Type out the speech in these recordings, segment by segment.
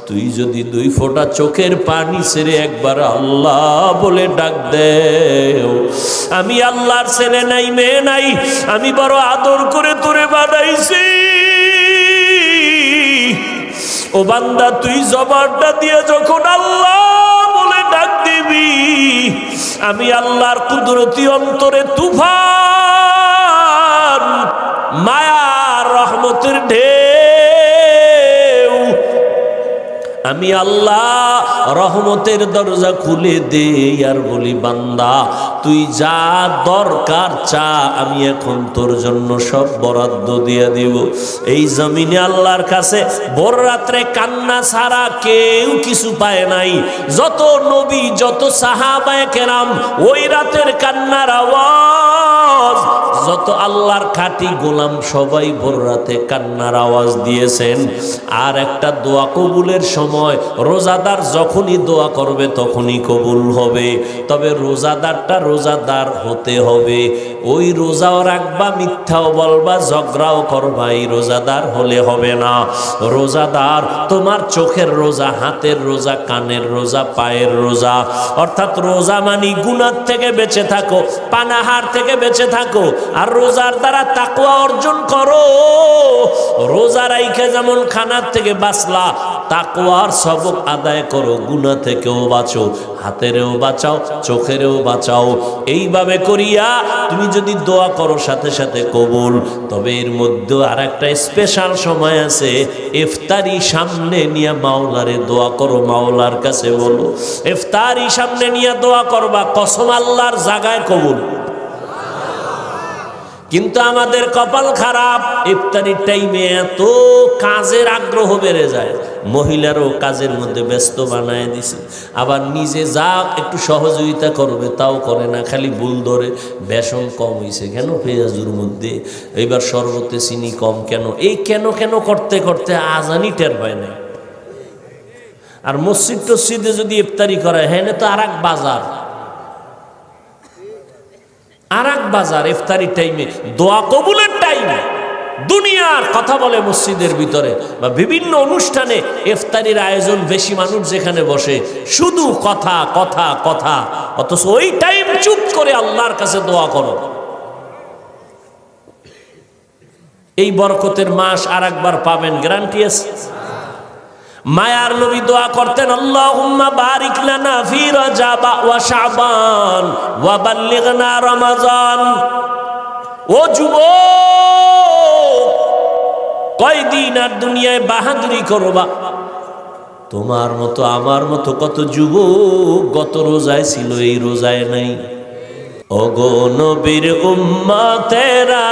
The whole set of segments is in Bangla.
তুই যদি 2 ফোঁটা চোখের পানি ছেড়ে একবার আল্লাহ বলে ডাক দেও, আমি আল্লাহর ছেলে নাই মেয়ে নাই, আমি বড় আদর করে তোরে বানাইছি। ও বান্দা, তুই জবানটা দিয়ে যখন আল্লাহ বলে ডাক দিবি, আমি আল্লাহর কুদরতি অন্তরে তুফান মায়ার রহমতের ঢেউ, আমি আল্লাহ রহমতের দরজা খুলে দেই আর বলি, বান্দা তুই যা দরকার চা, আমি এখন তোর জন্য সব বরাদ্দ দিয়ে দিব। এই জমিনে আল্লাহর কাছে ভোর রাত্রে কান্না ছাড়া কেউ কিছু পায় নাই। যত নবী, যত সাহাবায়ে কেরাম ওই রাতের কান্নার আওয়াজ, যত আল্লাহর খাঁটি গোলাম সবাই ভোর রাতে কান্নার আওয়াজ দিয়েছেন। আর একটা দোয়া কবুলের সময়, রোজাদার যখনই দোয়া করবে তখনই কবুল হবে। তবে রোজাদারটা রোজাদার হতে হবে। ওই রোজাও রাখবা, মিথ্যাও বলবা, ঝগড়াও করবা, এই রোজাদার হলে হবে না। রোজাদার তোমার চোখের রোজা, হাতের রোজা, কানের রোজা, পায়ের রোজা। অর্থাৎ রোজা মানি গুনাহ থেকে বেঁচে থাকো, পানাহার থেকে বেঁচে থাকো, আর রোজার দ্বারা তাকওয়া অর্জন করো। রোজা রাইখে যেমন খানার থেকে বাঁচলা, তাকওয়ার সবক আদায় করো, গুনাহ থেকেও বাঁচো, হাতেরও বাঁচাও, চোখেরও বাঁচাও। এইভাবে করিয়া তুমি যদি দোয়া করো সাথে সাথে কবুল। তবে এর মধ্যে আর একটা স্পেশাল সময় আছে, ইফতারি সামনে নিয়ে মাওলারে দোয়া করো, মাওলার কাছে বলো। ইফতারি সামনে নিয়ে দোয়া করবা, কসম আল্লাহর জায়গায় কবুল। কিন্তু আমাদের কপাল খারাপ, ইফতারির টাইমে এত কাজের আগ্রহ বেড়ে যায়, মহিলারও কাজের মধ্যে ব্যস্ত বানায় দিছে। আবার নিজে যা একটু সহযোগিতা করবে তাও করে না, খালি ভুল ধরে। বেসন কম হয়েছে কেন পেঁয়াজুর মধ্যে, এইবার শরবতে চিনি কম কেন, এই কেন কেন করতে করতে আজানি টের পায় না। আর মসজিদ টসজিদে যদি ইফতারি করে, হ্যাঁ তো আর এক বাজার, আর এক বাজার। ইফতারির টাইমে, দোয়া কবুলের টাইমে দুনিয়ার কথা বলে মসজিদের ভিতরে বা বিভিন্ন অনুষ্ঠানে। ইফতারির আয়োজন বেশি, মানুষ যেখানে বসে শুধু কথা কথা কথা, অথচ ওই টাইম চুপ করে আল্লাহর কাছে দোয়া করো। এই বরকতের মাস আর একবার পাবেন, গ্যারান্টি আছে। মায়ার নবী দোয়া করতেন, আল্লাহুম্মা বারিক লানা ফি রাজাব ওয়া শাবান ওয়া বাল্লিগনা রমাজান। ও যুবক, কয়দিন আর দুনিয়ায় বাহাদুরি করবা? তোমার মতো আমার মতো কত যুবক গত রোজায় ছিল, এই রোজায় নাই। ওগো নবীর উম্মতেরা,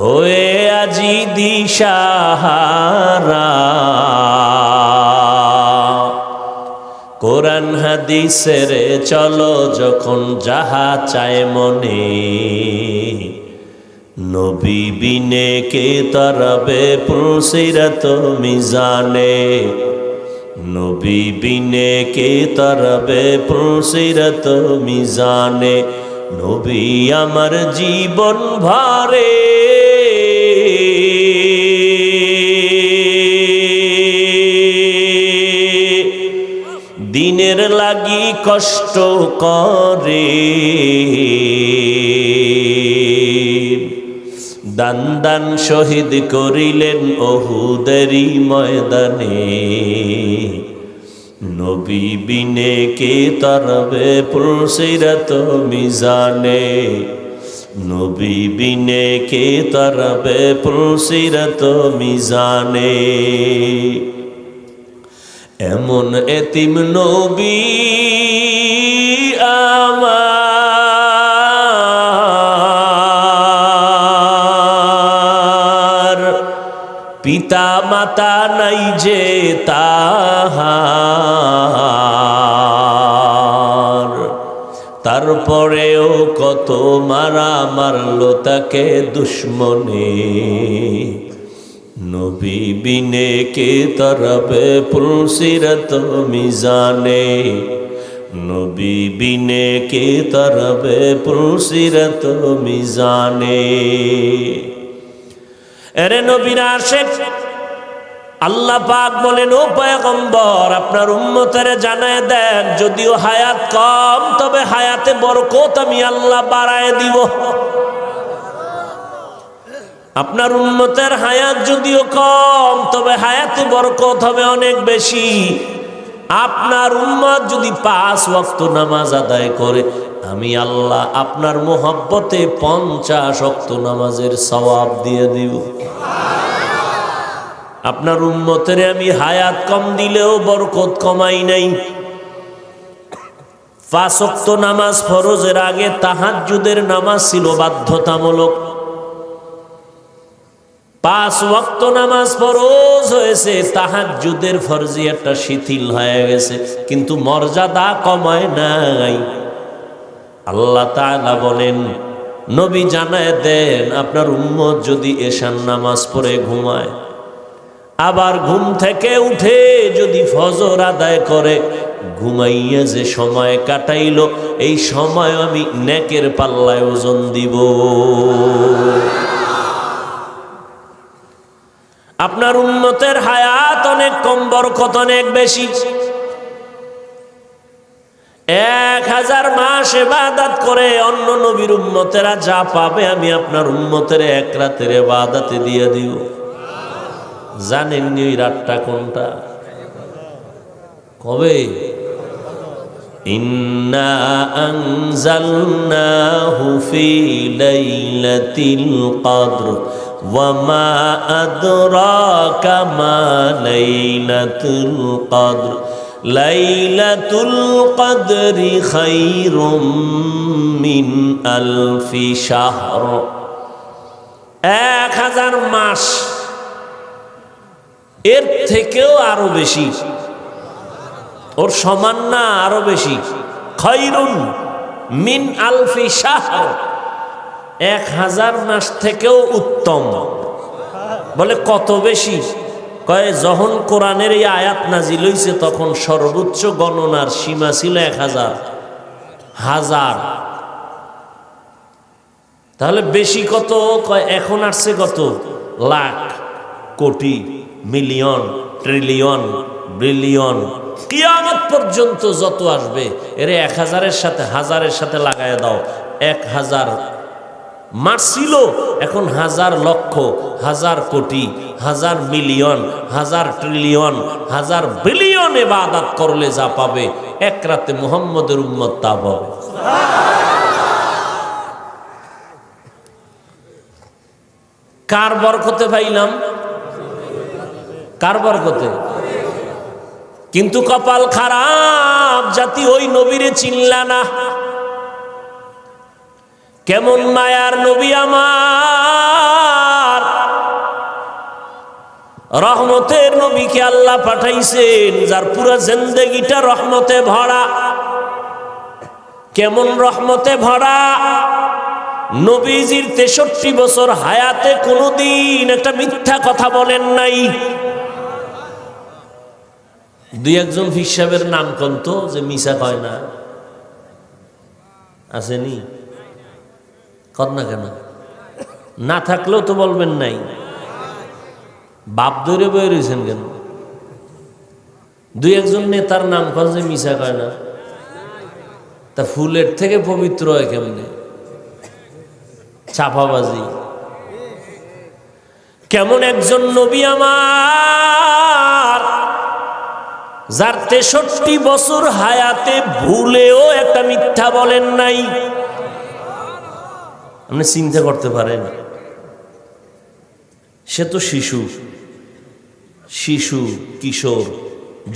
হয়ে আজি দিশাহারা, কোরআন হাদিসের চলো যখন যাহা চায় মনে, নবী বিনে কে তরবে পুলসিরত মিজানে, নবী বিনে কে তরবে পুলসিরত মিজানে, নবী আমার জীবন ভরে দিনের লাগি কষ্ট করে, দান দান শহীদ করিলেন উহুদেরই ময়দানে, নবী বিনে কে তরবে পুলসিরত মিজানে, নবী বিনে কে তরবে পুলসিরত মিজানে। এমন এতিম নবী আমার, পিতা মাতা নাই যে তাহার, তারপরেও কত মারা মারলো তাকে দুশ্মনে, নবী বিনে কে তরবে পুলসিরত মিজানে, নবী বিনে কে তরবে পুলসিরত মিজানে। এরে নবীর আশিক, আল্লাহ পাক বলেন, ও পয়গম্বর, আপনার উম্মতেরে জানায় দেন, যদিও হায়াত কম, তবে হায়াতে বরকত আমি আল্লাহ বাড়ায় দিব। আপনার উম্মতের হায়াত যদিও কম, তবে হায়াতে বরকত হবে অনেক বেশি। আপনার উম্মত যদি 5 ওয়াক্ত নামাজ আদায় করে, আমি আল্লাহ আপনার মোহাব্বতে 50 ওয়াক্ত নামাজের সওয়াব দিয়ে দিব। আপনার উম্মতের আমি হায়াত কম দিলেও বরকত কমাই নাই। 5 ওয়াক্ত নামাজ ফরজের আগে তাহাজ্জুদের নামাজ ছিল বাধ্যতামূলক। 5 ওয়াক্ত নামাজ ফরজ হয়েছে, তাহাজ্জুদের ফরজিয়াতটা শিথিল হয়ে গেছে, কিন্তু মর্যাদা কমায় নাই। আল্লাহ তাআলা বলেন, নবী জানায় দেন, আপনার উম্মত যদি এশার নামাজ পড়ে ঘুমায়, আবার ঘুম থেকে উঠে যদি ফজর আদায় করে, ঘুমাইয়া যে সময় কাটাইলো, এই সময় আমি নেকের পাল্লায় ওজন দিব। আপনার উম্মতের হায়াত অনেক কম, বরকত অনেক বেশি। 1000 মাস ইবাদত করে অন্য নবীর উম্মতেরা যা পাবে, আমি আপনার উম্মতের 1 রাতের ইবাদতে দিয়ে দিব। জানেন নি ওই রাতটা কোনটা? কবে? ইন্না আনজালনাহু ফি লাইলাতিল কদর ওয়া মা আদরাকা মা লাইলাতুল কদর লাইলাতুল কদরি খায়রুম মিন আলফি শাহর। 1000 মাস, এর থেকেও আরো বেশি, ওর সমান না, আরো বেশি। খায়রুন মিন আলফি শাহর, 1000 মাস থেকেও উত্তম। বলে কত বেশি? কয় যখন কোরআনের এই আয়াত নাজিল হইছে, তখন সর্বোচ্চ গণনার সীমা ছিল 1000 হাজার। তাহলে বেশি কত? কয় এখন আসছে কত? লাখ, কোটি, মিলিয়ন, ট্রিলিয়ন, বিলিয়ন, কিয়ামত পর্যন্ত যত আসবে, এর 1000-এর সাথে হাজারের সাথে লাগায় দাও। 1000 মাস ছিল, এখন 1000 লক্ষ, 1000 কোটি, 1000 মিলিয়ন, 1000 ট্রিলিয়ন, 1000 বিলিয়ন ইবাদত করলে যা পাবে, 1 রাতে মুহাম্মদের উম্মত তা পাবে। কার বরকতে পাইলাম? কার বরকতে? কিন্তু কপাল খারাপ জাতি ওই নবীরে চিনলা না। কেমন মায়ার নবী আমার, রহমতের নবীকে আল্লাহ পাঠাইছেন, যার পুরো জিন্দেগিটা রহমতে ভরা। কেমন রহমতে ভরা? নবীজির 63 বছর হায়াতে কোনোদিন একটা মিথ্যা কথা বলেন নাই। 2-1 পীর সাহেবের নাম কন্ত যে মিশা কয় না, আসেনি? কর না কেন? না থাকলেও তো বলবেন নাই। বাপ ধরে বয়ে রয়েছেন কেন? 2-1 নেতার নাম কন যে মিশা কয় না, তা ফুলের থেকে পবিত্র হয় কেমনে? চাপাবাজি। কেমন একজন নবী আমার, যার 63 বছর হায়াতে ভুলেও একটা মিথ্যা বলেন নাই। আপনি চিন্তা করতে পারেন, সে তো শিশু, কিশোর,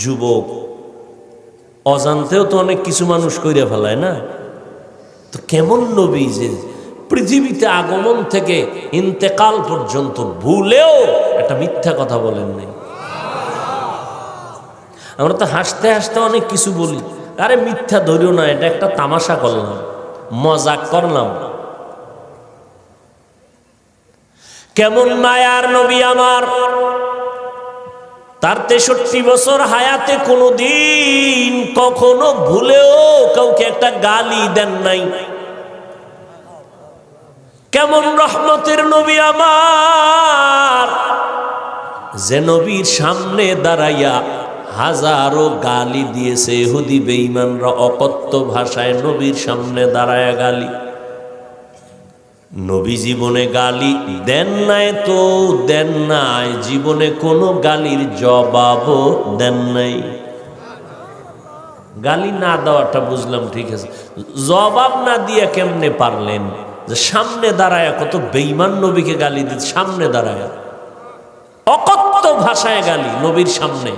যুবক, অজান্তেও তো অনেক কিছু মানুষ কইরে ফেলায় না? তো কেমন নবী যে পৃথিবীতে আগমন থেকে ইন্তেকাল পর্যন্ত ভুলেও একটা মিথ্যা কথা বলেন নাই। আমরা তো হাসতে হাসতে অনেক কিছু বলি, আরে মিথ্যা ধরিও না, এটা একটা তামাশা করলাম, মজাক করলাম। কেমন মায়ার নবী আমার, তার 63 বছর হায়াতে কোনোদিন কখনো ভুলেও কাউকে একটা গালি দেন নাই। কেমন রহমতের নবী আমার, যে নবীর সামনে দাঁড়াইয়া হাজারো গালি দিয়েছে ইহুদি বেঈমানরা, অকথ্য ভাষায় নবীর সামনে দাঁড়ায়া গালি। নবী জীবনে গালি দেন নাই তো দেন নাই, জীবনে কোনো গালির জবাবও দেন নাই। গালি না দেওয়াটা বুঝলাম, ঠিক আছে, জবাব না দিয়ে কেমনে পারলেন? যে সামনে দাঁড়ায় কত বেঈমান নবীকে গালি দিত, সামনে দাঁড়ায় অকথ্য ভাষায় গালি নবীর সামনে।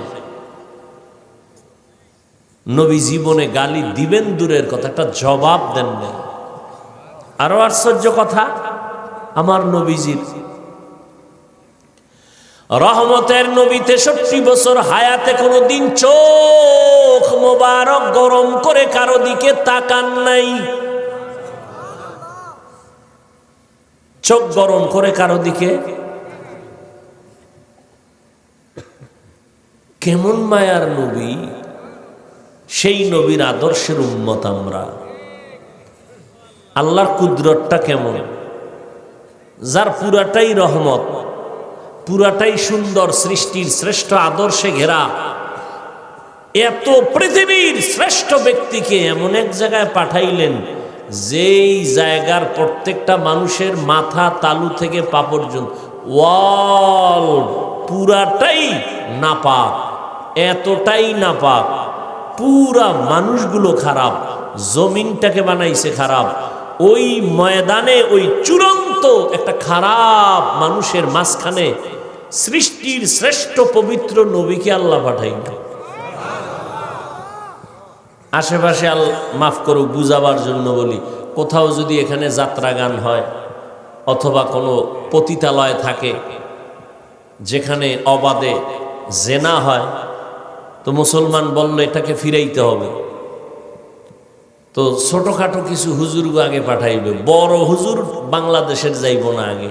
নবী জীবনে গালি দিবেন দূরের কথা, একটা জবাব দেন না। আরো আশ্চর্য কথা, আমার নবীজির রহমতের নবী 63 বছর হায়াতে কোনোদিন চোখ মোবারক গরম করে কারো দিকে তাকান নাই। চোখ গরম করে কারো দিকে, কেমন মায়ার নবী! সেই নবীর আদর্শের উম্মত আমরা। আল্লাহর কুদরতটা কেমন, যার পুরাটাই রহমত, পুরাটাই সুন্দর, সৃষ্টির শ্রেষ্ঠ আদর্শে ঘেরা, এত পৃথিবীর শ্রেষ্ঠ ব্যক্তিকে এমন এক জায়গায় পাঠাইলেন যেই জায়গার প্রত্যেকটা মানুষের মাথা তালু থেকে পা পর্যন্ত ওয়াল পুরাটাই নাপাক, এতটাই নাপাক, পুরা মানুষগুলো খারাপ, জমিনটাকে বানাইছে খারাপ। ওই ময়দানে ওই চূড়ান্ত একটা খারাপ মানুষের মাঝখানে সৃষ্টির শ্রেষ্ঠ পবিত্র নবীকে আল্লাহ পাঠাইলেন। আশেপাশে মাফ করো বুঝাবার জন্য বলি, কোথাও যদি এখানে যাত্রা গান হয় অথবা কোনো পতিতালয় থাকে যেখানে অবাধে জেনা হয়, তো মুসলমান বলল এটাকে ফিরাইতে হবে, তো ছোটখাটো কিছু হুজুর আগে পাঠাইবে। বড় হুজুর বাংলাদেশের যাইব না, আগে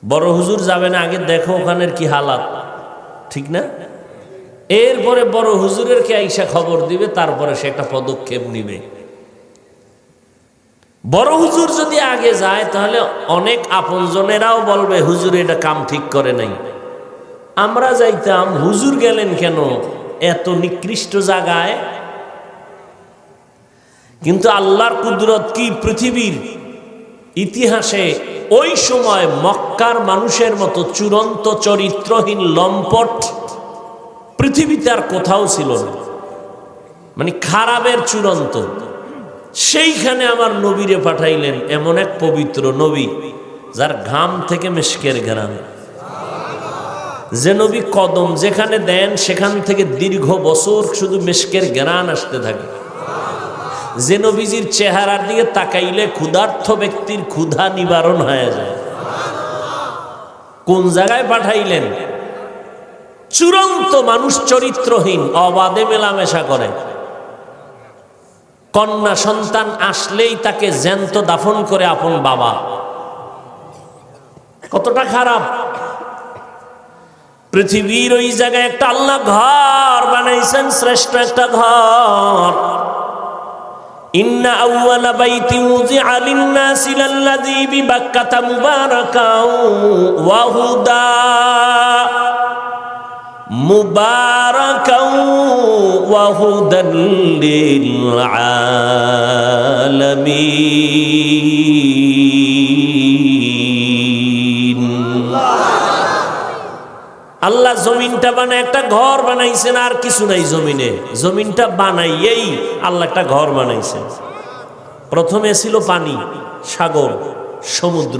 বড় হুজুর যাবে না, আগে দেখো ওখানের কি হালাত, ঠিক না? এরপরে বড় হুজুরের কে আইসা খবর দিবে, তারপরে সে একটা পদক্ষেপ নিবে। বড় হুজুর যদি আগে যায় তাহলে অনেক আপনজনেরাও বলবে হুজুর এটা কাম ঠিক করে নাই। আমরা যাইতাম, হুজুর গেলেন কেন এত নিকৃষ্ট জায়গায়? কিন্তু আল্লাহর কুদরত কি, পৃথিবীর ইতিহাসে ওই সময় মক্কার মানুষের মতো চূড়ান্ত চরিত্রহীন লম্পট পৃথিবীতে আর কোথাও ছিল না, মানে খারাপের চূড়ান্ত। সেইখানে আমার নবীরে পাঠাইলেন, এমন এক পবিত্র নবী যার ঘাম থেকে মেশকের ঘ্রাণ, যে নবী কদম যেখানে দেন সেখান থেকে দীর্ঘ বছর শুধু মেশকের ঘ্রাণ আসতে থাকে, যে নবীজির চেহারার দিকে তাকাইলে ক্ষুধার্থ ব্যক্তির ক্ষুধা নিবারণ হয়ে যায়। কোন জায়গায় পাঠাইলেন? চূড়ান্ত মানুষ চরিত্রহীন, অবাধে মেলামেশা করে, কন্যা সন্তান আসলেই তাকে জ্যান্ত দাফন করে আপন বাবা। কতটা খারাপ! পৃথিবীর ওই জায়গায় একটা আল্লাহ ঘর বানাইছেন, শ্রেষ্ঠ একটা ঘর। ইন্না আউওয়ালা বাইতি মুযিআ লিন-নাসি লাল্লাযী বিবাক্কাতা মুবারাকাও ওয়া হুদা মুবারাকাও ওয়া হুদাল লিল আলামিন। আল্লাহ জমিনটা বানায় একটা ঘর বানাইছেন, আর কিছু নাই জমিনে। জমিনটা বানাইয়েই আল্লাহ একটা ঘর বানাইছেন। প্রথমে ছিল পানি, সাগর, সমুদ্র,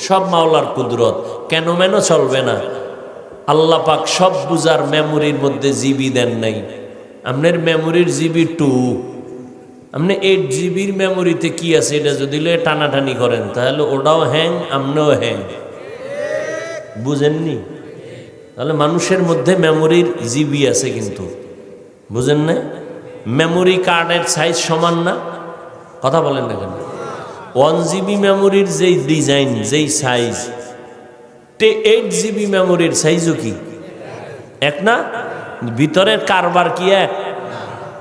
সব মাওলার কুদরত, কেন মেন চলবে না। আল্লাহ পাক সব বুঝার মেমোরির মধ্যে জিবি দেন নাই। আপনার মেমোরির জিবি 2, আপনি 8 জিবির মেমোরিতে কি আছে এটা যদি টানাটানি করেন তাহলে ওটাও হ্যাং, আপনিও হ্যাং। বুঝেননি? তাহলে মানুষের মধ্যে মেমোরির জিবি আছে, কিন্তু বুঝেন না? মেমোরি কার্ডের সাইজ সমান না, কথা বলেন না কেন? 1 জিবি মেমোরির যেই ডিজাইন, যেই সাইজ, 8 জিবি মেমোরির সাইজও কি এক না? ভিতরের কারবার কি এক?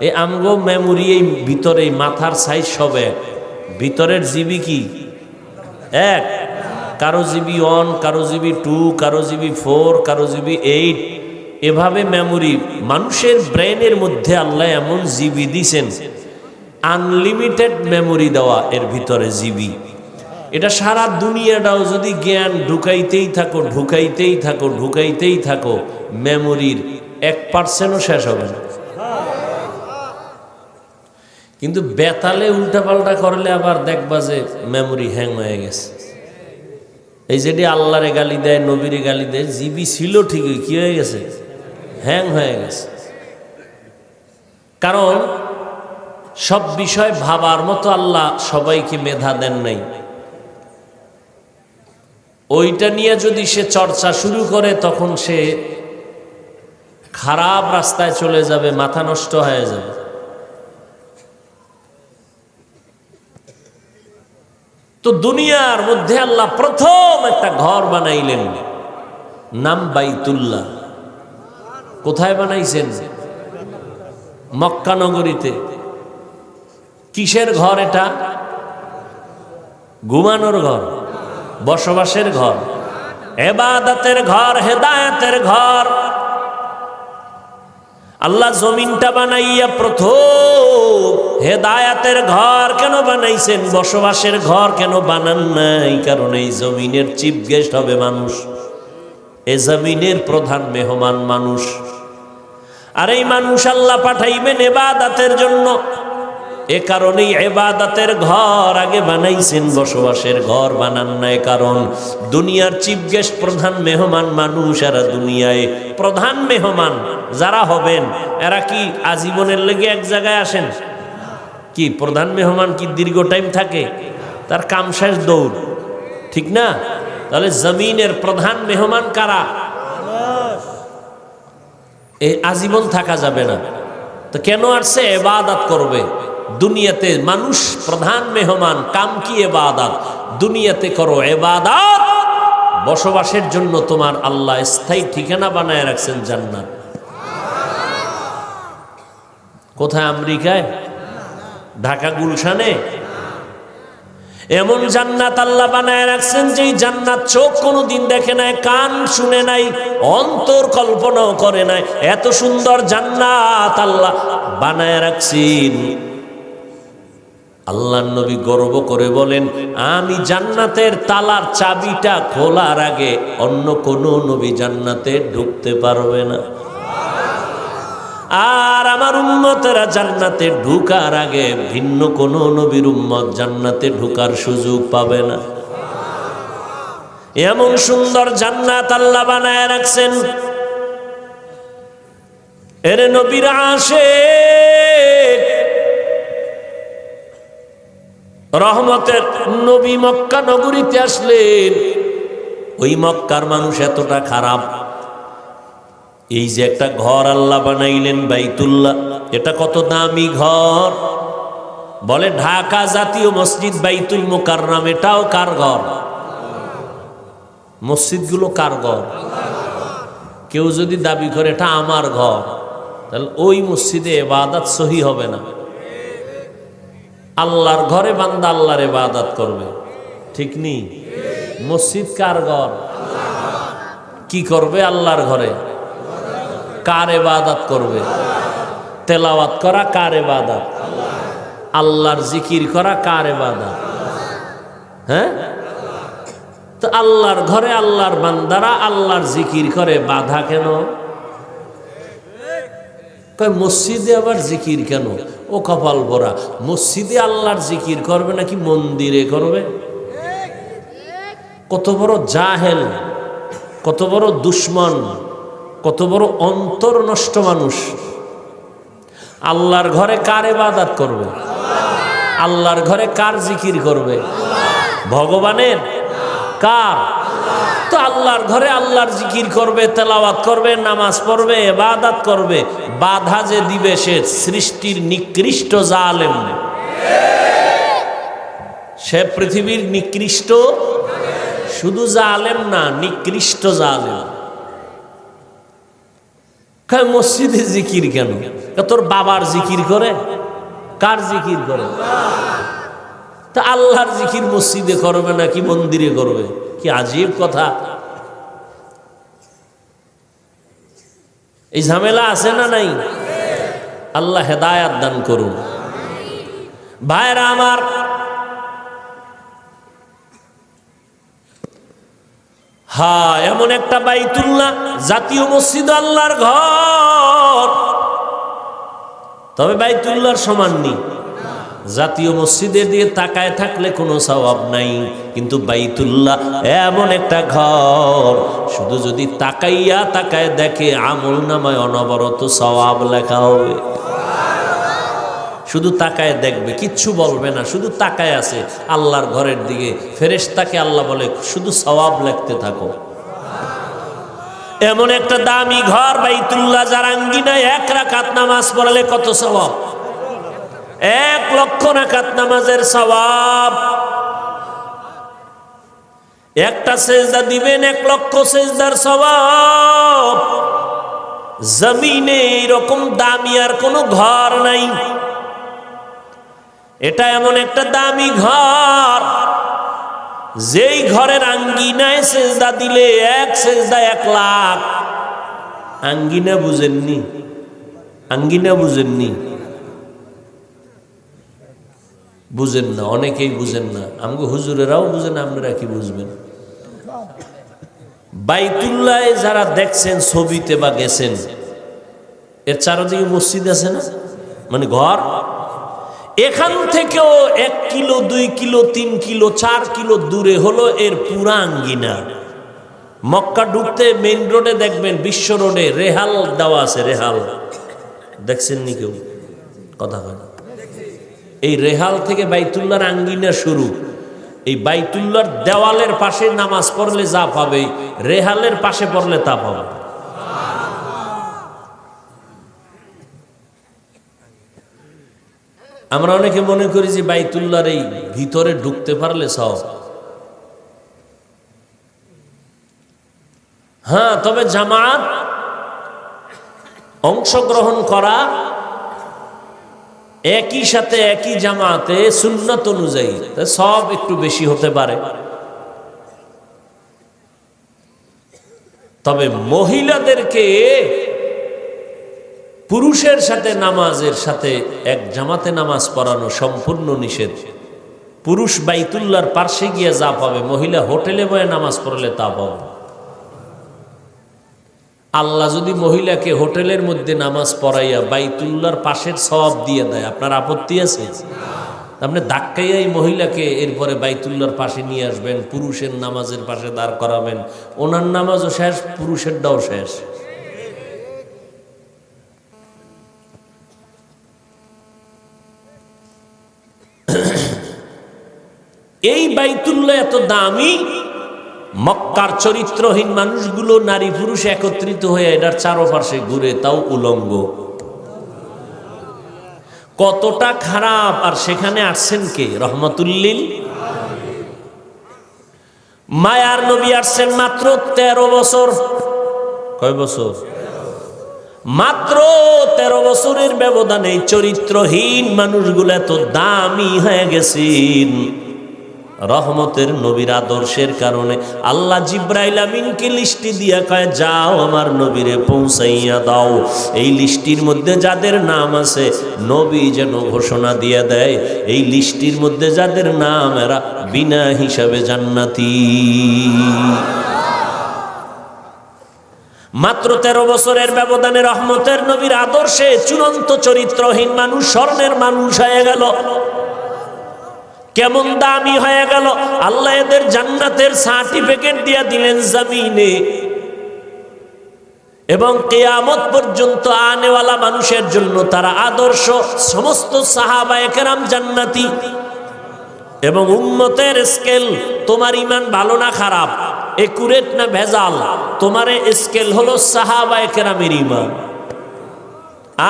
এই আমগো মেমোরি এই ভিতরে মাথার সাইজ সব এক, ভিতরের জিবি কি এক? কারো জিবি 1, কারো জিবি 2, কারো জিবি 4, কারো জিবি 8, এভাবে মেমোরি মানুষের ব্রেনের মধ্যে আল্লাহ এমন জিবি দিছেন, আনলিমিটেড মেমোরি দেওয়া এর ভিতরে জিবি। এটা সারা দুনিয়াটাও যদি জ্ঞান ঢুকাইতেই থাকো ঢুকাইতেই থাকো ঢুকাইতেই থাকো, মেমোরির 1%ও শেষ হবে না। কিন্তু বেতালে উল্টাপাল্টা করলে আবার দেখবা যে মেমোরি হ্যাং হয়ে গেছে। এই যেটি আল্লাহরে গালি দেয়, নবীরে গালি দেয়, জিবি ছিল ঠিকই, কি হয়ে গেছে? হ্যাং হয়ে গেছে। কারণ সব বিষয় ভাবার মতো আল্লাহ সবাইকে মেধা দেন নাই। ওইটা নিয়ে যদি সে চর্চা শুরু করে তখন সে খারাপ রাস্তায় চলে যাবে, মাথা নষ্ট হয়ে যাবে। তো দুনিয়ার মধ্যে আল্লাহ প্রথম একটা ঘর বানাইলেন, নাম বাইতুল্লাহ। কোথায় বানাইছেন? মক্কা নগরীতে। কিসের ঘর এটা? ঘুমানোর ঘর, বসবাসের ঘর, ইবাদতের ঘর, হেদায়েতের ঘর। আল্লাহ জমিনটা বানাইয়া প্রথম হেদায়েতের ঘর কেন বানাইছেন? বসবাসের ঘর কেন বানান নাই? কারণ এই জমিনের চিফ গেস্ট হবে মানুষ, এই জমিনের প্রধান মেহমান মানুষ। আর এই মানুষ আল্লাহ পাঠাইবেন ইবাদতের জন্য। এ কারণেই ইবাদতের ঘর আগে বানাইছেন, বসবাসের ঘর বানান নাই। কারণ দুনিয়ার চিফ গেস্ট, প্রধান মেহমান মানুষ। এরা দুনিয়ায় প্রধান মেহমান যারা হবেন, এরা কি আজীবনের লেগে এক জায়গায় আসেন? কি প্রধান মেহমান কি দীর্ঘ টাইম থাকে? তার কাম শেষ দৌড়, ঠিক না? তাহলে জমিনের প্রধান মেহমান কারা? এই আজীবন থাকা যাবে না। তো কেন আসছে? ইবাদত করবে। দুনিয়াতে মানুষ প্রধান মেহমান, কাম কি? ইবাদত। দুনিয়াতে করো ইবাদত, বসবাসের জন্য তোমার আল্লাহ স্থায়ী ঠিকানা বানায় রাখছেন জান্নাত। কোথায়? আমেরিকায়, ঢাকা গুলশানে। এমন জান্নাত আল্লাহ বানায় রাখছেন যেই জান্নাত চোখ কোনোদিন দেখে নাই, কান শুনে নাই, অন্তর কল্পনাও করে নাই। এত সুন্দর জান্নাত আল্লাহ বানায় রাখছেন। আল্লাহর নবী গর্ব করে বলেন, আমি জান্নাতের তালার চাবিটা খোলার আগে অন্য কোনো নবী জান্নাতে ঢুকতে পারবে না। আর আমার উম্মতেরা জান্নাতে ঢুকার আগে ভিন্ন কোন নবীর উম্মত জান্নাতে ঢুকার সুযোগ পাবে না। এমন সুন্দর জান্নাত আল্লাহ বানায় রাখছেন। এর নবীর আশিক রহমতের নবী মক্কা নগরীতে আসলেন। ওই মক্কার মানুষ এতটা খারাপ, এই যে একটা ঘর আল্লাহ বানাইলেন বাইতুল্লাহ, এটা কত দামি ঘর। বলে ঢাকা জাতীয় মসজিদ বাইতুল মুকাররম, এটাও কার ঘর? মসজিদগুলো কার ঘর? কেউ যদি দাবি করে এটা আমার ঘর, তাহলে ওই মসজিদে ইবাদত সহি হবে না। আল্লাহর ঘরে বান্দা আল্লাহর ইবাদত করবে, ঠিক নেই? মসজিদ কার ঘর? কি করবে আল্লাহর ঘরে? কার ইবাদত করবে? তেলাওয়াত করা কার ইবাদত? আল্লাহর জিকির করা কার ইবাদত? হ্যাঁ, তো আল্লাহর ঘরে আল্লাহর বান্দারা আল্লাহর জিকির করে, বাধা কেন? কয় মসজিদে আবার জিকির কেন? ও কপাল ভরা, মসজিদে আল্লাহর জিকির করবে নাকি মন্দিরে করবে? কত বড় জাহেল, কত বড় দুশ্মন, কত বড় অন্তর নষ্ট মানুষ। আল্লাহর ঘরে কার ইবাদত করবে? আল্লাহর ঘরে কার জিকির করবে? ভগবানের? কার? তো আল্লাহর ঘরে আল্লাহর জিকির করবে, তেলাওয়াত করবে, নামাজ পড়বে, ইবাদত করবে। বাধা যে দিবে সে সৃষ্টির নিকৃষ্ট জালেম, সে পৃথিবীর নিকৃষ্ট, শুধু জালেম না, নিকৃষ্ট জালেম। মসজিদে জিকির কেন? তোর বাবার জিকির করে? কার জিকির করে? তা আল্লাহর জিকির মসজিদে করবে নাকি মন্দিরে করবে? কি আজীব কথা। এই ঝামেলা আছে না নাই? আল্লাহ হেদায়াত দান করুন। ভাইরা আমার, হ্যাঁ, এমন একটা বাইতুল্লাহ, জাতীয় মসজিদ আল্লাহর ঘর, তবে বাইতুল্লাহর সমান নেই। জাতীয় মসজিদের দিয়ে তাকায় থাকলে কোনো সওয়াব নাই, কিন্তু বাইতুল্লাহ এমন একটা ঘর, শুধু যদি তাকাইয়া তাকায় দেখে আমল নামায় অনবরত সওয়াব লেখা হবে। শুধু তাকায় দেখবে, কিচ্ছু বলবে না, শুধু তাকায় আছে আল্লাহর ঘরের দিকে। ফেরেশতাকে আল্লাহ বলে শুধু সওয়াব লিখতে থাকো। এমন একটা দামি ঘর বাইতুল্লাহ, যার আঙ্গিনায় 1 রাকাত নামাজ পড়ালে কত সওয়াব? 1 লক্ষ রাকাত নামাজের সওয়াব। একটা সেজদা দিবেন 1 লক্ষ সেজদার সওয়াব। জমিনে এরকম দামি আর কোনো ঘর নাই। এটা এমন একটা দামি ঘর, যেই ঘরের আঙ্গিনায় সেজদা দিলে 1 সেজদা 1 লাখ। আঙ্গিনা বুঝেননি? আঙ্গিনা বুঝেননি? বুঝেন না, অনেকেই বুঝেন না। আমাকে হুজুরেরাও বুঝেন, আপনারা কি বুঝবেন? বাইতুল্লাহ যারা দেখছেন ছবিতে বা গেছেন, এর চারদিকে মসজিদ আছে না, মানে ঘর। এখান থেকেও 1 কিলো 2 কিলো 3 কিলো 4 কিলো দূরে হলো এর পুরা আঙ্গিনা। মক্কা ঢুকতে মেইন রোডে দেখবেন, বিশ্ব রোডে রেহাল দেওয়া আছে। রেহাল দেখছেন নি কেউ? কথা হয় না। এই রেহাল থেকে বাইতুল্লাহর আঙ্গিনা শুরু। এই বাইতুল্লাহর দেওয়ালের পাশে নামাজ পড়লে যা পাবে, রেহালের পাশে পড়লে তা পাবে। আমরা অনেকে মনে করি যে বাইতুল্লাহর এই ভিতরে ঢুকতে পারলে সব। হ্যাঁ, তবে জামাত অংশগ্রহণ করা, একই সাথে একই জামাতে সুন্নাত অনুযায়ী সব একটু বেশি হতে পারে। তবে মহিলাদেরকে পুরুষের সাথে নামাজের সাথে এক জামাতে নামাজ পড়ানো সম্পূর্ণ নিষেধ। পুরুষ বাইতুল্লাহর পাশে গিয়ে যা পাবে, মহিলা হোটেলে বয়ে নামাজ পড়লে তা পাবে। আল্লাহ যদি মহিলাকে হোটেলের মধ্যে নামাজ পড়াইয়া বাইতুল্লাহর পাশের সওয়াব দিয়ে দেয়, আপনার আপত্তি আছে? আপনি ধাক্কাইয়া এই মহিলাকে এরপরে বাইতুল্লাহর পাশে নিয়ে আসবেন, পুরুষের নামাজের পাশে দাঁড় করাবেন, ওনার নামাজও শেষ, পুরুষেরটাও শেষ। এই বাইতুল্লাহ এত দামি, মক্কার চরিত্রহীন মানুষগুলো নারী পুরুষ একত্রিত হয়ে এটার চারপাশে ঘুরে, তাও উলঙ্গ। কতটা খারাপ! আর সেখানে আসছেন কে? রহমাতুল্লিল। মায়ার নবী আসছেন মাত্র 13 বছর। কয় বছর? মাত্র 13 বছরের ব্যবধানে চরিত্রহীন মানুষগুলো এত দামি হয়ে গেছেন। রহমতের নবীর আদর্শের কারণে আল্লাহ জিব্রাইল আমিনকে লিস্টি দিয়া কয়, যাও আমার নবীরে পৌঁছাইয়া দাও। এই লিস্টির মধ্যে যাদের নাম আছে, নবী যেন ঘোষণা দিয়া দেয়, এই লিস্টির মধ্যে যাদের নাম, এরা বিনা হিসাবে জান্নাতি। মাত্র 13 বছরের ব্যবধানে রহমতের নবীর আদর্শে চূড়ান্ত চরিত্রহীন মানুষ স্বর্ণের মানুষ হয়ে গেল। কেমন দামি হয়ে গেল! আল্লাহ এদের জান্নাতের সার্টিফিকেট দিয়ে দিলেন জমিনে, এবং কিয়ামত পর্যন্ত আনেওয়ালা মানুষের জন্য তারা আদর্শ। সমস্ত সাহাবায়ে কেরাম জান্নাতি। এবং উম্মতের স্কেল, তোমার ইমান ভালো না খারাপ, একুরেট না ভেজাল, তোমার স্কেল হলো সাহাবায়ে কেরামের ইমান।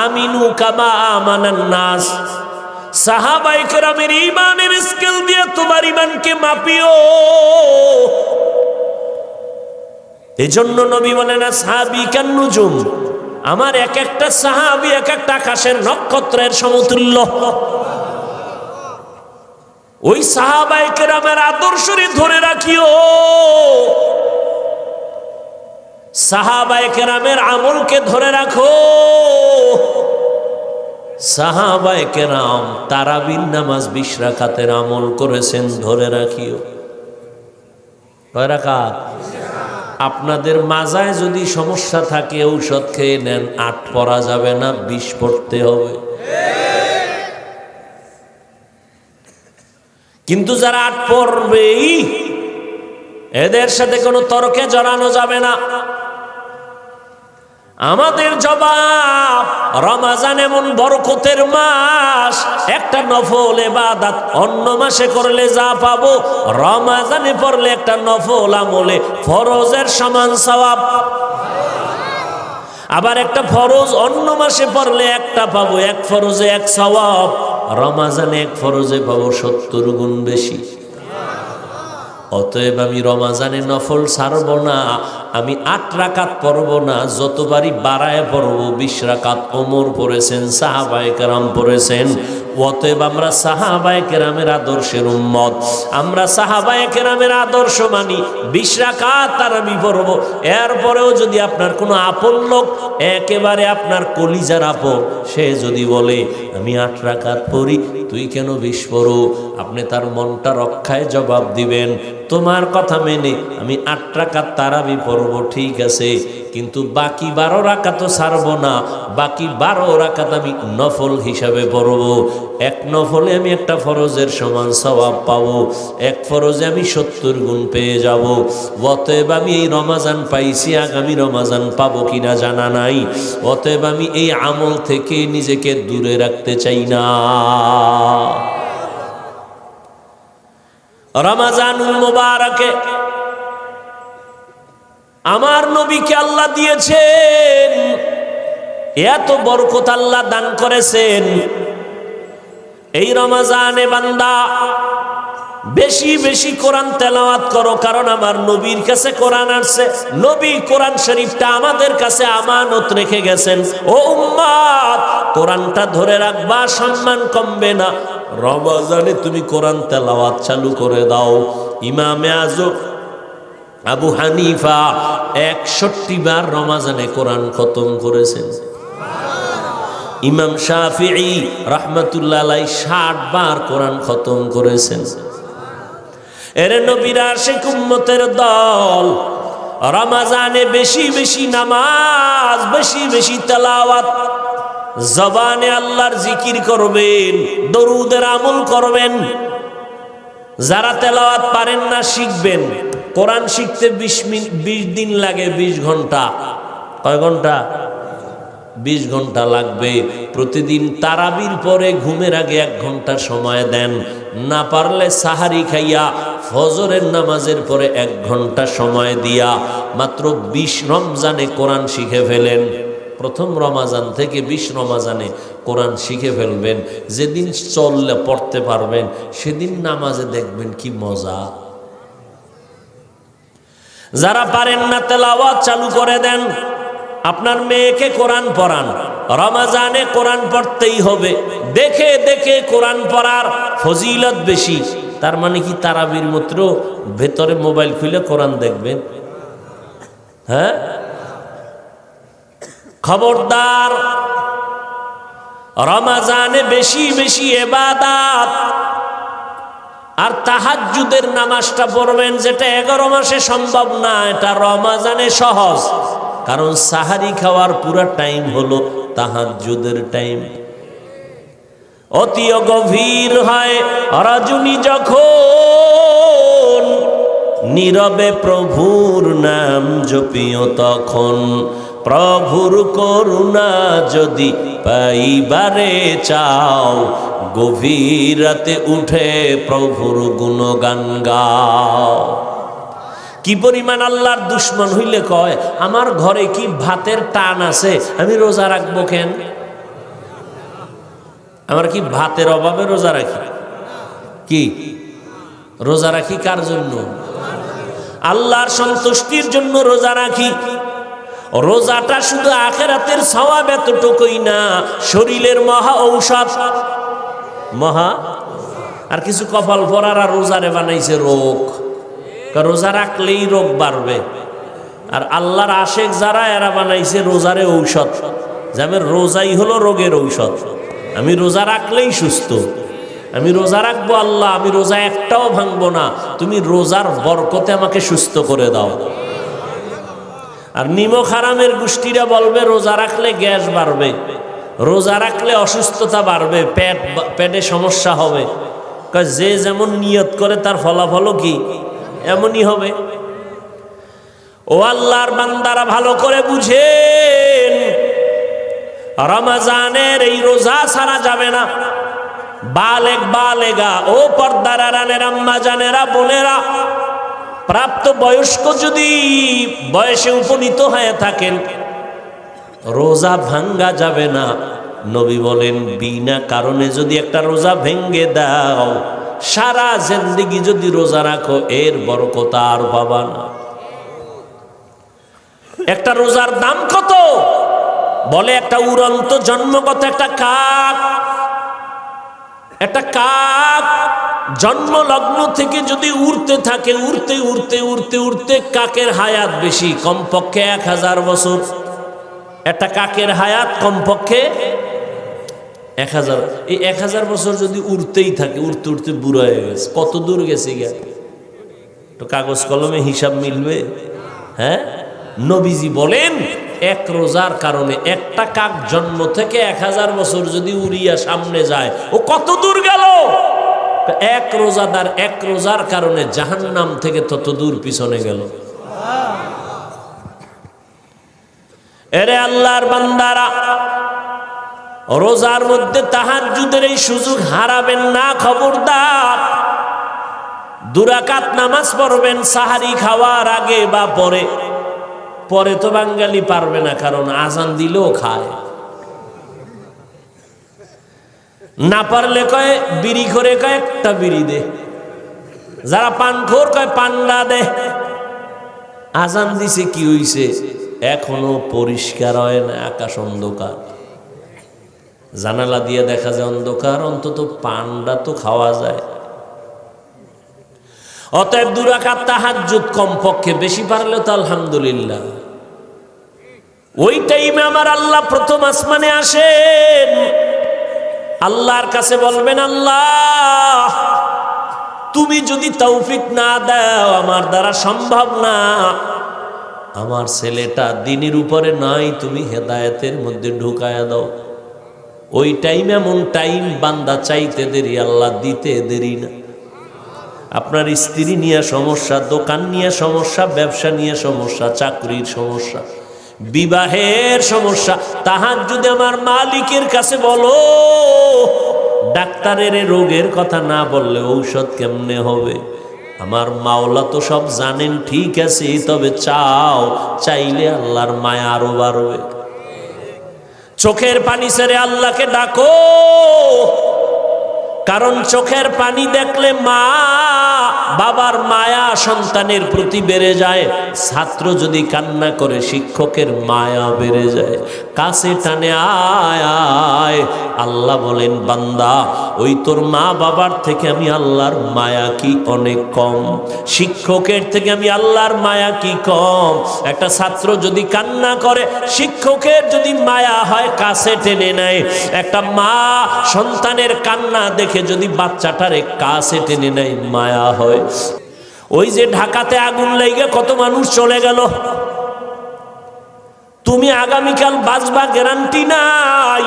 আমিনু কামা আমানান নাস। সাহাবায়ে কেরামের ঈমানের স্কেল দিয়ে তোমার ঈমানকে মাপিও। এজন্য নবী বলেন, আসহাবী কান নুজুম, আমার এক একটা সাহাবী এক একটা আকাশের নক্ষত্রের সমতুল্য। ওই সাহাবায়ে কেরামের আদর্শরে ধরে রাখিও, সাহাবায়ে কেরামের আমলকে ধরে রাখো। সাহাবায়ে কেরাম তারাবির নামাজ 20 রাকাতের আমল করেছেন, ধরে রাখিও। কয় রাকাত? আপনাদের মাজায় যদি সমস্যা থাকে ঔষধ খেয়ে নেন, 8 পড়া যাবে না, 20 পড়তে হবে। কিন্তু যারা 8 পড়বেই, এদের সাথে কোনো তর্কে জড়ানো যাবে না। আমাদের জবাব, রমজান এমন বরকতের মাস, একটা নফল ইবাদত অন্য মাসে করলে যা পাবো, রমজানে পড়লে একটা নফল আমলে ফরজের সমান সওয়াব। আবার একটা ফরজ অন্য মাসে পড়লে একটা পাবো, 1 ফরজে 1 সওয়াব, রমজানে 1 ফরজে পাবো 70 গুণ বেশি। অতএব আমি রমজানে নফল ছাড়ব না, আমি 8 রাকাত পড়ব না, যতবারই বাড়ায় পড়ব। 20 রাকাত ওমর পড়েছেন, সাহাবায়ে কেরাম পড়েছেন। অতএব আমরা সাহাবায়ে কেরামের আদর্শের উম্মত, আমরা সাহাবায়ে কেরামের আদর্শ মানি। 20 রাকাত তারাবি পড়ব। এরপরেও যদি আপনার কোনো আপন লোক, একেবারে আপনার কলিজার আপন, সে যদি বলে আমি 8 রাকাত পড়ি, তুই কেন 20 পড়ো, আপনি তার মনটা রক্ষায় জবাব দিবেন, তোমার কথা মেনে আমি 8 রাকাত তারাবি পড়ব, ঠিক আছে, কিন্তু বাকি 12 রাকাত তো ছাড়ব না, বাকি 12 রাকাত আমি নফল হিসাবে পড়ব। 1 নফলে আমি একটা ফরজের সমান সওয়াব পাবো, 1 ফরজে আমি 70 গুণ পেয়ে যাব। অতএব আমি এই রমজান পাইছি, আগামী রমজান পাবো কিনা জানা নাই। অতএব আমি এই আমল থেকে নিজেকে দূরে রাখতে চাই না। রমজানুল মুবারকে আমার নবীকে আল্লাহ দিয়েছেন, এত বরকত আল্লাহ দান করেছেন। এই রমজানে বান্দা বেশি বেশি কোরআন তেলাওয়াত করো, কারণ আমার নবীর কাছে কোরআন আসছে। নবী কোরআন শরীফটা আমাদের কাছে আমানত রেখে গেছেন। ও উম্মত, কোরআনটা ধরে রাখবা, সম্মান কমবে না। রমজানে তুমি কোরআন তেলাওয়াত চালু করে দাও। ইমামে আজম আবু হানিফা 61 বার রমজানে কোরআন খতম করেছেন। ইমাম শাফিঈ রাহমাতুল্লাহ আলাইহি 60 বার কোরআন খতম করেছেন। এর নবীর আশিক উম্মতের দল রমজানে বেশি বেশি নামাজ, বেশি বেশি তেলাওয়াত, জবানে আল্লাহর জিকির করবেন, দরুদের আমল করবেন। যারা তেলাওয়াত পারেন না, শিখবেন। কোরআন শিখতে 20 দিন লাগে, 20 ঘন্টা। কয় ঘন্টা? 20 ঘন্টা লাগবে। প্রতিদিন তারাবির পরে ঘুমের আগে 1 ঘন্টা সময় দেন। না পারলে সাহারি খাইয়া ফজরের নামাজের পরে 1 ঘন্টা সময় দিয়া মাত্র 20 রমজানে কোরআন শিখে ফেলেন। প্রথম রমজান থেকে 20 রমজানে কোরআন শিখে ফেলবেন। যেদিন চললে পড়তে পারবেন, সেদিন নামাজে দেখবেন কি মজা। যারা পারেন না, তেলাওয়াত চালু করে দেন। আপনার মেয়েকে কোরআন পড়ান, রমজানে কোরআন পড়তেই হবে। দেখে দেখে কোরআন পড়ার ফজিলত বেশি। তার মানে কি তারাবির মাত্র ভেতরে মোবাইল খুলে কোরআন দেখবেন? হ্যাঁ, খবরদার। রমজানে বেশি বেশি ইবাদত আর তাহাজ্জুদের নামাজটা পড়বেন, যেটা 11 মাসে সম্ভব না, এটা রমজানে সহজ। কারণ সাহারি খাওয়ার পুরো টাইম হলো তাহাজ্জুদের টাইম। অতি গভীর হয় রজনী যখন, নীরবে প্রভুর নাম জপিও তখন। প্রভুর করুণা যদি পাইবারে চাও, গভীর রাতে উঠে প্রভুর গুণগান গাও। কি পরিমাণ আল্লাহর দুশ্মন হইলে কয়, আমার ঘরে কি ভাতের টান আছে, আমি রোজা রাখবো কেন? আমার কি ভাতের অভাবে রোজা রাখি? কি রোজা রাখি কার জন্য? আল্লাহর সন্তুষ্টির জন্য রোজা রাখি। রোজাটা শুধু আখিরাতের সওয়াব এতটুকুই না, শরীরের মহা ঔষধ। মহা আর কিছু কপাল পরারা রোজারে বানাইছে রোগ, রোজা রাখলেই রোগ বাড়বে। আর আল্লাহর আশেক যারা এরা বানাইছে রোজারে ঔষধ, যেমন রোজাই হলো রোগের ঔষধ। আমি রোজা রাখলেই সুস্থ, আমি রোজা রাখবো আল্লাহ, আমি রোজা একটাও ভাঙবো না, তুমি রোজার বরকতে আমাকে সুস্থ করে দাও। আর নিমক হারামের গোষ্ঠীরা বলবে রোজা রাখলে গ্যাস বাড়বে, রোজা রাখলে অসুস্থতা বাড়বে, পেটে সমস্যা হবে। যে যেমন নিয়ত করে তার ফলাফলও কি এমনই হবে। ও আল্লাহর বান্দারা ভালো করে বুঝেন, রমজানের এই রোজা ছাড়া যাবে না। বালেগ বালেগা, ও পর্দার আড়ালের আম্মা জানেরা, বোনেরা, প্রাপ্ত বয়স্ক যদি বয়সে উপনীত হয়ে থাকেন, রোজা ভাঙ্গা যাবে না। নবী বলেন বিনা কারণে যদি একটা রোজা ভেঙ্গে দাও, সারা জিন্দেগি যদি রোজা রাখো এর বরকত আর পাবা না। একটা রোজার দাম কত? বলে একটা উড়ন্ত জন্মগত একটা কাক, একটা কাক জন্ম লগ্ন থেকে যদি উড়তে থাকে, উড়তে উড়তে উড়তে উড়তে কাকের হায়াত বেশি, কমপক্ষে 1000 বছর। একটা কাকের হায়াত কমপক্ষে 1000। এই 1000 বছর যদি উড়তেই থাকে, উড়তে উড়তে বুড়ো হয়ে গেছে, কত দূর গেছে গিয়া তো কাগজ কলমে হিসাব মিলবে? হ্যাঁ, নবীজি বলেন এক রোজার কারণে একটা কাক জন্ম থেকে 1000 বছর যদি উড়িয়া সামনে যায়, ও কত দূর গেল? এক রোজাদার এক রোজার কারণে জাহান্নাম থেকে তত দূর পিছনে গেল। এরে আল্লাহর বান্দারা, রোজার মধ্যে তাহাজ্জুদের এই সুযোগ হারাবেন না, খবরদার। 2 রাকাত নামাজ পড়বেন সাহারি খাওয়ার আগে বা পরে। পরে তো বাঙালি পারবে না, কারণ আজান দিলেও খায় না। পারলে কয় বিড়ি করে, কয় একটা বিড়ি দে। যারা পানখোর কয় পান্ডা দে। আজান দিছে কি হইছে? এখনো পরিষ্কার হয় না, আকাশ অন্ধকার, জানালা দিয়ে দেখা যায় অন্ধকার, অন্তত পান্ডা তো খাওয়া যায়। অতএব 2 রাকাত তাহাজ্জুদ কমপক্ষে, বেশি পারলে তো আলহামদুলিল্লাহ। ওই টাইমে আমার আল্লাহ প্রথম আসমানে আসেন, আল্লাহর কাছে বলবেন আল্লাহ তুমি যদি তৌফিক না দাও আমার দ্বারা সম্ভব না, আমার ছেলেটা দ্বীনের উপরে নাই, তুমি হেদায়েতের মধ্যে ঢুকায়া দাও। ওই টাইম এমন টাইম, বান্দা চাইতে দেরি, আল্লাহ দিতে দেরি না। আপনার স্ত্রী নিয়ে সমস্যা, দোকান নিয়ে সমস্যা, ব্যবসা নিয়ে সমস্যা, চাকরির সমস্যা, বিবাহের সমস্যা, তাহাজ্জুদে আমার মালিকের কাছে বলো। ডাক্তারের রোগের কথা না বললে ঔষধ কেমনে হবে? আমার মাওলা তো সব জানেন, ঠিক আছে, তবে চাও, চাইলে আল্লাহর মায়া আরো বাড়বে। চোখের পানি ছেড়ে আল্লাহকে ডাকো, কারণ চোখের পানি দেখলে মা বাবার মায়া সন্তানের প্রতি বেড়ে যায়। ছাত্র যদি কান্না করে শিক্ষকের মায়া বেড়ে যায়। কাছে টানে আয় আয়। আল্লাহ বলেন বান্দা, ওই তোর মা বাবার থেকে আমি আল্লাহর মায়া কি অনেক কম? শিক্ষকের থেকে আমি আল্লাহর মায়া কি কম? একটা ছাত্র যদি কান্না করে, শিক্ষকের যদি মায়া হয় কাছে টেনে নেয়। একটা মা সন্তানের কান্না দেখে যদি বাচ্চাটারে কাছে টেনে নেয়, মায়া হয়। ওই যে ঢাকাতে আগুন লেগে কত মানুষ চলে গেল, তুমি আগামীকাল বাঁচবা গ্যারান্টি নাই।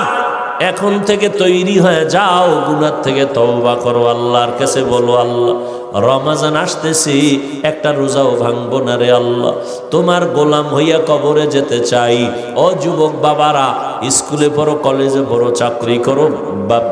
এখন থেকে তৈরি হয়ে যাও, গুনাহ থেকে তওবা করো, আল্লাহর কাছে বলো আল্লাহ রমজান আসতেছি, একটা রোজাও ভাঙবো না রে আল্লাহ, তোমার গোলাম হইয়া কবরে যেতে চাই। ও যুবক বাবারা, স্কুলে পড়ো, কলেজে পড়ো, চাকরি করো,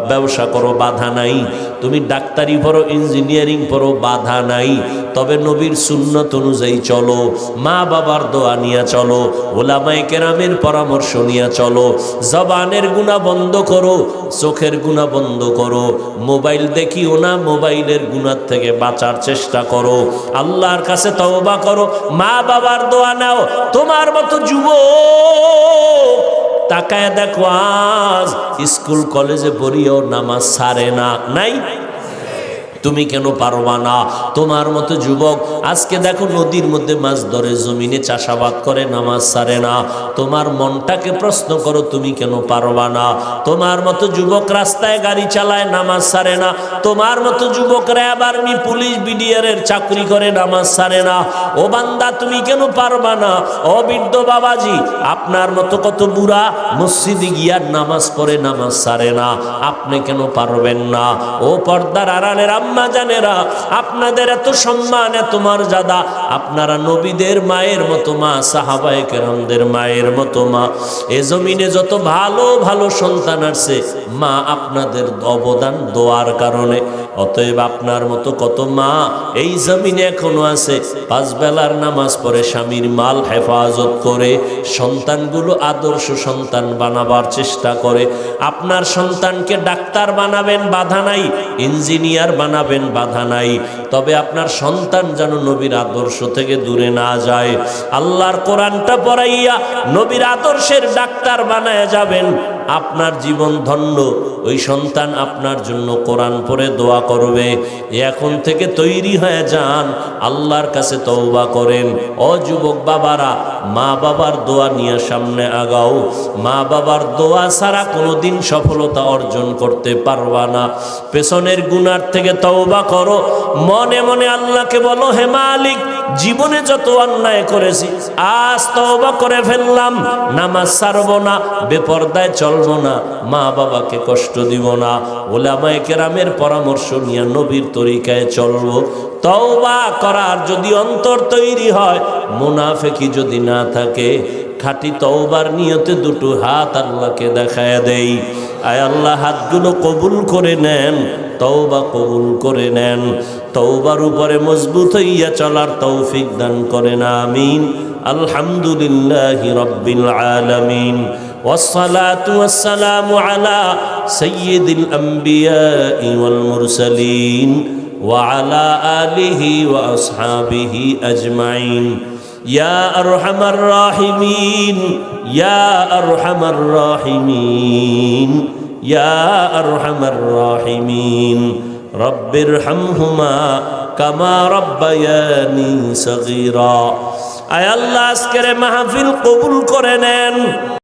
ব্যবসা করো, বাধা নাই। তুমি ডাক্তারি পড়ো, ইঞ্জিনিয়ারিং পড়ো, বাধা নাই। তবে নবীর সুন্নত অনুযায়ী চলো, মা বাবার দোয়া নিয়ে চলো, ওলামায়ে কেরামের পরামর্শ নিয়ে চলো। জবানের গুনাহ বন্ধ করো, চোখের গুনাহ বন্ধ করো, মোবাইল দেখিও না, মোবাইলের গুনাহ থেকে বাঁচার চেষ্টা করো, আল্লাহর কাছে তওবা করো, মা বাবার দোয়া নাও। তোমার মতো যুবক তাকায় দেখো, আজ স্কুল কলেজে পড়িও নামাজ ছাড়ে না, নাই? তুমি কেন পারবা না? তোমার মতো যুবক আজকে দেখো নদীর মধ্যে মাছ ধরে, জমিনে চাষাবাদ করে, নামাজ ছাড়ে না। তোমার মনটাকে প্রশ্ন করো, তুমি কেন পারবা না? তোমার মতো যুবক রাস্তায় গাড়ি চালায়, নামাজ ছাড়ে না। তোমার মতো যুবক র্যাব, আর্মি, পুলিশ, বিডিআর এর চাকরি করে, নামাজ ছাড়ে না। ও বান্দা, তুমি কেন পারবা না? ও বৃদ্ধ বাবাজি, আপনার মতো কত বুড়া মসজিদে গিয়া নামাজ পড়ে, নামাজ ছাড়ে না, আপনি কেন পারবেন না? ও পর্দার আড়ালের আম্মা জানেরা, আপনাদের এত সম্মান, এত মর্যাদা, আপনারা নবীদের মায়ের মতো মা, সাহাবায়ে কেরামদের মায়ের মতো মা। এ জমিনে যত ভালো ভালো সন্তান আসছে, মা আপনাদের অবদান দোয়ার কারণে। অতএব আপনার মতো কত মা এই জমিনে এখনো আছে, পাঁচ বেলার নামাজ পড়ে, স্বামীর মাল হেফাজত করে, সন্তানগুলো আদর্শ সন্তান বানাবার চেষ্টা করে। আপনার সন্তানকে ডাক্তার বানাবেন, বাধা নাই, ইঞ্জিনিয়ার বানাবেন, বাধা নাই, তবে আপনার সন্তান যেন নবীর আদর্শ থেকে দূরে না যায়। আল্লাহর কোরআনটা পড়াইয়া নবীর আদর্শের ডাক্তার বানায় যাবেন, আপনার জীবন ধন্য। ওই সন্তান আপনার জন্য কোরআন পড়ে দোয়া করবে। এখন থেকে তৈরি হয়ে যান, আল্লাহর কাছে তওবা করেন। ও যুবক বাবারা, মা বাবার দোয়া নিয়ে সামনে আগাও। মা বাবার দোয়া ছাড়া কোনোদিন সফলতা অর্জন করতে পারবা না। পেছনের গুনার থেকে তওবা করো, মনে মনে আল্লাহকে বলো, হে মালিক, জীবনে যত অন্যায় করেছি আজ তওবা করে ফেললাম, নামাজ ছাড়বো না, বেপরদায় চলবো না, মা বাবাকে কষ্ট দিব না, উলামায়ে কেরামের পরামর্শ নিয়ে নবীর তরিকায় চলবো। তওবা করার যদি অন্তর তৈরি হয়, মুনাফিকি যদি না থাকে, খাঁটি তওবার নিয়তে দুটো হাত আল্লাহকে দেখায় দেই। আয় আল্লাহ, হাতগুলো কবুল করে নেন, তওবা কবুল করে নেন। তওবার উপরে মজবুত হইয়া চলার তৌফিক দান করেন, আমিন। আলহামদুলিল্লাহি রাব্বিল আলামিন, والصلاة والسلام على سيد الأنبياء والمرسلين وعلى آله وأصحابه أجمعين يا أرحم الراحمين يا أرحم الراحمين يا أرحم الراحمين رب ارحمهما كما ربياني صغيرا। আয় আল্লাহ, আজকের মাহফিল কবুল করে নেন।